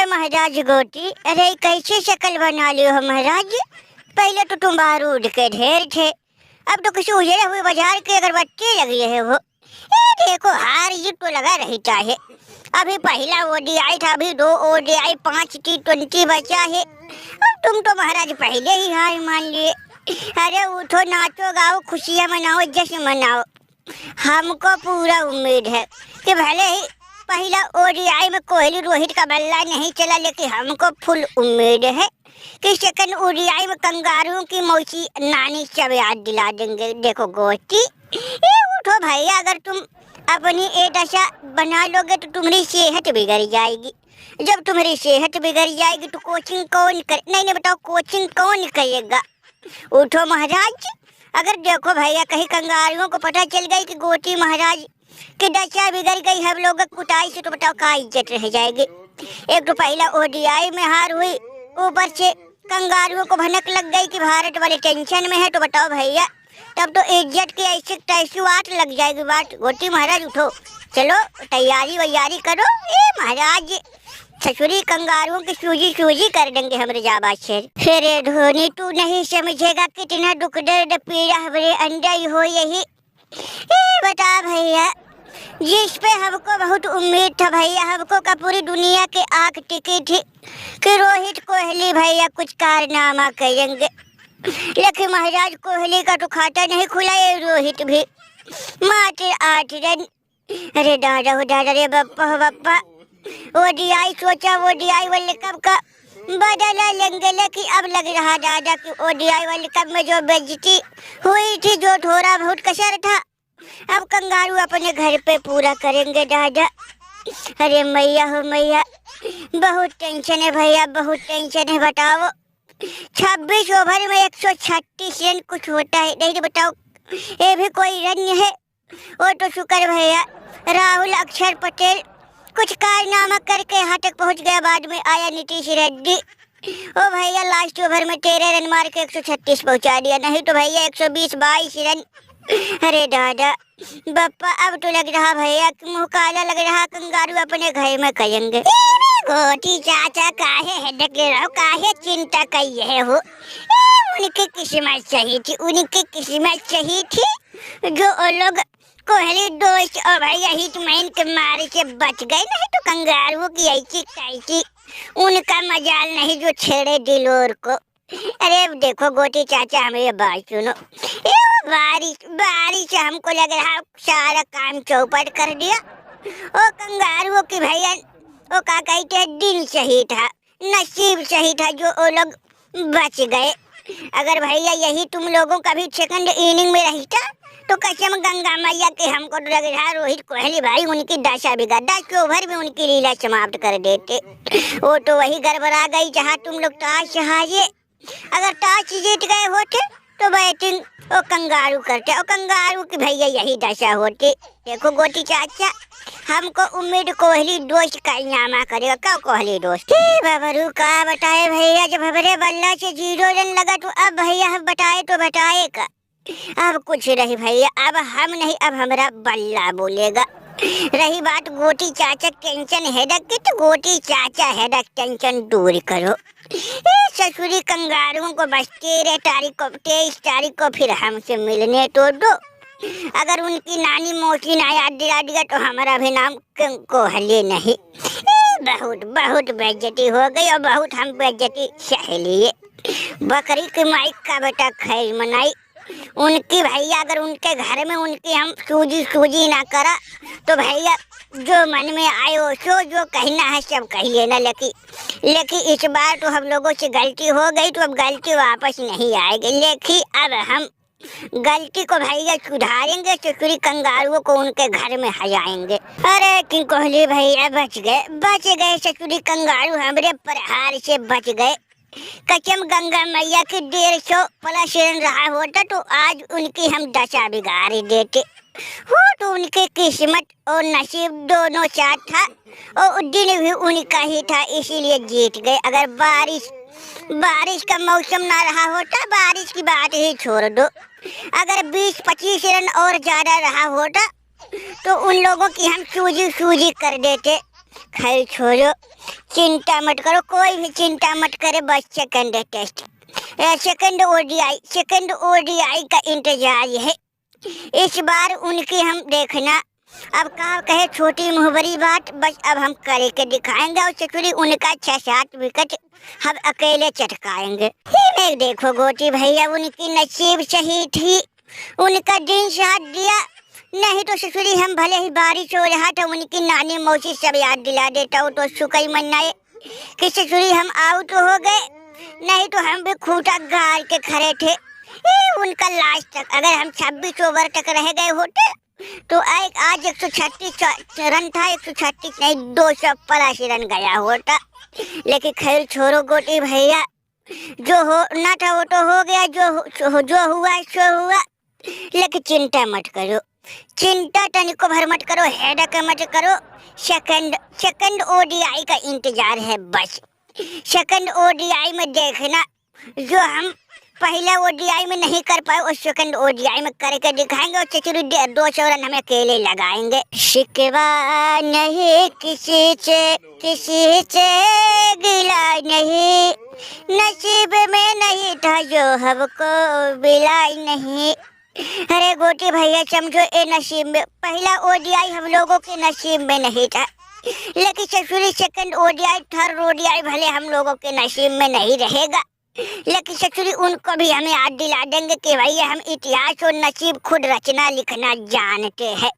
महाराज गोटी, अरे कैसे शक्ल बना लियो हो महाराज। पहले तो तुम बारूद के ढेर थे, अब तो किसी उजड़े हुए बाजार के अगरबत्ती लगी है वो। देखो हार जीत तो लगा रहता है। अभी पहला ओडीआई था, अभी 2 ओडीआई 5 T20 बचा है। अब तुम तो महाराज पहले ही हार मान लिए। अरे उठो, नाचो गाओ, खुशियाँ मनाओ, जश्न मनाओ। हमको पूरा उम्मीद है कि भले ही पहला ओडीआई में कोहली रोहित का बल्ला नहीं चला, लेकिन हमको फुल उम्मीद है कि सेकंड ओडीआई में कंगारुओं की मौसी नानी सब याद दिला देंगे। देखो गोटी, ये उठो भैया, अगर तुम अपनी ये दशा बना लोगे तो तुम्हारी सेहत बिगड़ जाएगी। जब तुम्हारी सेहत बिगड़ जाएगी तो कोचिंग कौन कर, नहीं बताओ, कोचिंग कौन करेगा। उठो महाराज, अगर देखो भैया कहीं कंगारुओं को पता चल गई कि गोटी महाराज की दशा बिगड़ गई हम लोग कुटाई से, तो बताओ क्या इज्जत रह जाएगी। एक तो पहला ओडीआई में हार हुई, ऊपर से कंगारुओं को भनक लग गई कि भारत वाले टेंशन में है, तो बताओ भैया तब तो इज्जत की ऐसी तैसी वाट लग जाएगी। बात गोटी महाराज उठो, चलो तैयारी वैयारी करो। ए महाराज ससुरी कंगारुओं की सूजी सूजी कर देंगे हमरे जाबाज शेर। फिर धोनी तू नहीं समझेगा कितना दुख दर्द पीड़ा हमारे अंदर हो यही। बता भैया, जिस पे हमको बहुत उम्मीद था भैया, हमको का पूरी दुनिया के आंख टिकी थी कि रोहित कोहली भैया कुछ कारनामा करेंगे, लेकिन महाराज कोहली का तो खाता नहीं खुला ये रोहित भी। मात्र 8 रन। अरे दादा हो दादा, रे बप्पा हो बप्पा। ओडीआई सोचा ओडीआई वर्ल्ड कप का बदला लेंगे, लेकिन अब लग रहा दादा कि ओडीआई वर्ल्ड कप में जो बेइज्जती हुई थी, जो थोड़ा बहुत कसर था, अब कंगारू अपने घर पे पूरा करेंगे दादा। अरे मैया हो मैया, बहुत टेंशन है भैया, बहुत टेंशन है। बताओ 26 ओवर में 136 रन कुछ होता है नहीं, तो बताओ ये भी कोई रन है। वो तो शुक्र भैया राहुल अक्षर पटेल कुछ कारनामा करके यहाँ तक पहुँच गया, बाद में आया नीतीश रेड्डी, ओ भैया लास्ट ओवर में 13 रन मार के 136 पहुँचा दिया, नहीं तो भैया 120-22 रन। अरे दादा बप्पा, अब तो लग रहा भैया कि मुँह काला लग रहा, कंगारू अपने घर में कहेंगे। गोटी चाचा काहे हेडक ले रहो, काहे चिंता कही है हो। उनकी किस्मत सही थी, उनकी किस्मत सही थी जो वो लोग कोहली दोस्त और भैया हिटमैन के मारे से बच गए, नहीं तो कंगारुओं की ऐसी तैसी उनका मजाल नहीं जो छेड़े दिलोर को। अरे देखो गोटी चाचा, हमें ये बात सुनो, बारिश हमको लग रहा सारा काम चौपट कर दिया। ओ कंगारुओं की भैया वो क्या कहते हैं, दिल सही था, नसीब सही था जो वो लोग बच गए। अगर भैया यही तुम लोगों का भी सेकंड इनिंग में रहता तो कसम गंगा मैया के हमको तो लग रहा रोहित कोहली भाई उनकी दशा बिगाड़, 10 ओवर में उनकी लीला समाप्त कर देते। वो तो वही गड़बड़ा गई जहाँ तुम लोग टॉस हारे। अगर टॉस जीत गए होते तो बैटिंग वो कंगारू करते, और कंगारू की भैया यही दशा होती। देखो गोटी चाचा, हमको उम्मीद कोहली दोस्त कारनामा करेगा। क्या कोहली दोस्त बाबरू का बताए भैया, जब हमारे बल्ला से 0 रन लगा तो अब भैया हम बताए तो बताए का, अब कुछ नहीं भैया, अब हम नहीं, अब हमारा बल्ला बोलेगा। रही बात गोटी चाचा टेंशन हेडक की, तो गोटी चाचा हेडक टेंशन दूर करो। ससुरी कंगारुओं को बस 23 तारीख को फिर हमसे मिलने तो दो। अगर उनकी नानी मौसी ना याद दिला दिया तो हमारा भी नाम कोहली नहीं। बहुत बहुत बेइज्जती हो गई और बहुत हम बेइज्जती सह लिए। बकरी की माइक का बेटा खैर मनाई उनकी भैया, अगर उनके घर में उनकी हम सूजी ना करा तो भैया जो मन में आए वो जो कहना है सब कह लेना। लेकिन इस बार तो हम लोगों से गलती हो गई, तो अब गलती वापस नहीं आएगी। लेकिन अब हम गलती को भैया सुधारेंगे, ससुरी कंगारुओं को उनके घर में हजाएंगे। अरे कि कोहली भैया बच गए ससुरी कंगारू हमारे प्रहार से बच गए। कसम गंगा मैया की 150 प्लस रन रहा होता तो आज उनकी हम दशा बिगाड़ देते। हो तो उनके किस्मत और नसीब दोनों साथ था, और दिन भी उनका ही था, इसीलिए जीत गए। अगर बारिश का मौसम ना रहा होता, बारिश की बात ही छोड़ दो, अगर 20-25 रन और ज्यादा रहा होता तो उन लोगों की हम सूजी कर देते। खैर छोड़ो, चिंता मत करो, कोई भी चिंता मत करे, बस सेकंड टेस्ट, सेकंड ओडीआई का इंतजार है। इस बार उनकी हम देखना, अब का कहे छोटी मुहबरी बात, बस अब हम करके दिखाएंगे और चचुरी उनका 6-7 विकेट हम अकेले चटकाएंगे। ही में देखो गोटी भैया, उनकी नसीब सही थी, उनका दिन साथ दिया, नहीं तो ससुरी हम भले ही बारिश हो रहा था उनकी नानी मौसी सब याद दिला देता हूँ तो शुक्र मनाए कि ससुरी हम आउट हो गए, नहीं तो हम भी खूंटा गाड़ के खड़े थे। उनका लास्ट तक अगर हम 26 ओवर तक रह गए होते तो आज 136 रन था, 136 नहीं 282 रन गया होता। लेकिन खैर छोड़ो गोटी भैया, जो होना था वो तो हो गया, जो हुआ सो हुआ। लेकिन चिंता मत करो, चिंता तनिको भर मत करो, हेडक मत करो, सेकंड ओडीआई का इंतजार है बस। सेकंड ओडीआई में देखना, जो हम पहले ओडीआई में नहीं कर पाए उस सेकंड ओडीआई में करके दिखाएंगे और चचुरी 200 रन हमें अकेले लगाएंगे। शिकवा नहीं किसी से गिला नहीं, नसीब में नहीं था जो हमको मिला नहीं। अरे गोटी भैया समझो, ए नसीब में पहला ओडीआई हम लोगों के नसीब में नहीं था, लेकिन ससुरी सेकंड ओडीआई थर्ड ओडीआई भले हम लोगों के नसीब में नहीं रहेगा, लेकिन ससुरी उनको भी हमें याद दिला देंगे कि भैया हम इतिहास और नसीब खुद रचना लिखना जानते हैं।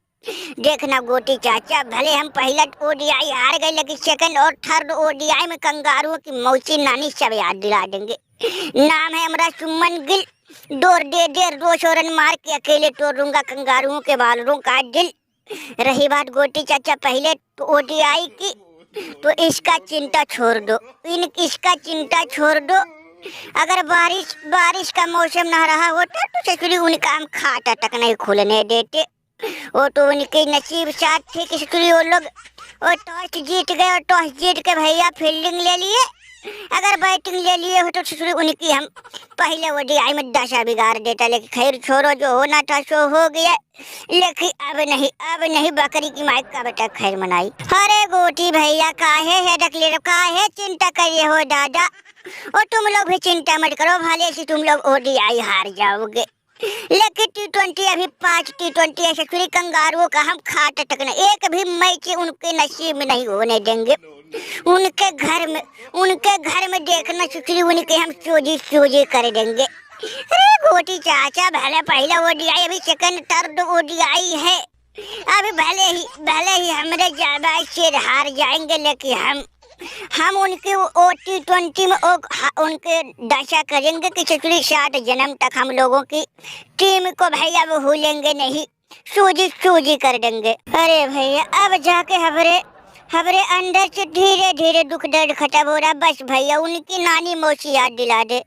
देखना गोटी चाचा, भले हम पहला ओडीआई हार गए, लेकिन सेकंड और थर्ड ओडीआई में कंगारुओं की मौसी नानी सब याद दिला देंगे। नाम है हमारा सुमन गिल, डोर दे 200 रन मार के अकेले तोड़ दूंगा कंगारुओं के बालों का दिल। रही बात गोटी चाचा पहले तो ओडीआई की, तो इसका चिंता छोड़ दो, इसका चिंता छोड़ दो। अगर बारिश का मौसम ना रहा होता तो ससुरी उनका हम खाता तक नहीं खुलने देते। वो तो उनके नसीब साथ थे कि ससुरी वो लोग और टॉस जीत गए, और टॉस जीत के भैया फील्डिंग ले लिए, अगर बैटिंग ले लिए हो तो ससुरी उनकी हम पहले ओडीआई में दशा बिगाड़ देता। लेकिन खैर छोड़ो, जो होना था सो हो गया, लेकिन अब नहीं बकरी की माई कब तक खैर मनाई। अरे गोटी भैया काहे हेडक ले, काहे चिंता करिए हो दादा, और तुम लोग भी चिंता मत करो, भले से तुम लोग ओडीआई हार जाओगे, लेकिन T20 अभी 5 T20 ऐसे फिर कंगारुओं का हम खाता तक नहीं, एक भी मैच उनके नसीब में नहीं होने देंगे। उनके घर में देखना सुखरी उनके हम चोजी कर देंगे। अरे गोटी चाचा, भले पहला ओडीआई अभी सेकंड थर्ड ओडीआई है, अभी भले ही हमारे ज्यादा से हार जाएंगे, लेकिन हम उनके T20 में उनके दशा करेंगे कि ससुरी 60 जन्म तक हम लोगों की टीम को भैया वो भूलेंगे नहीं, सूजी कर देंगे। अरे भैया अब जाके हमारे अंदर से धीरे धीरे दुख दर्द खत्म हो रहा, बस भैया उनकी नानी मौसी याद दिला दे।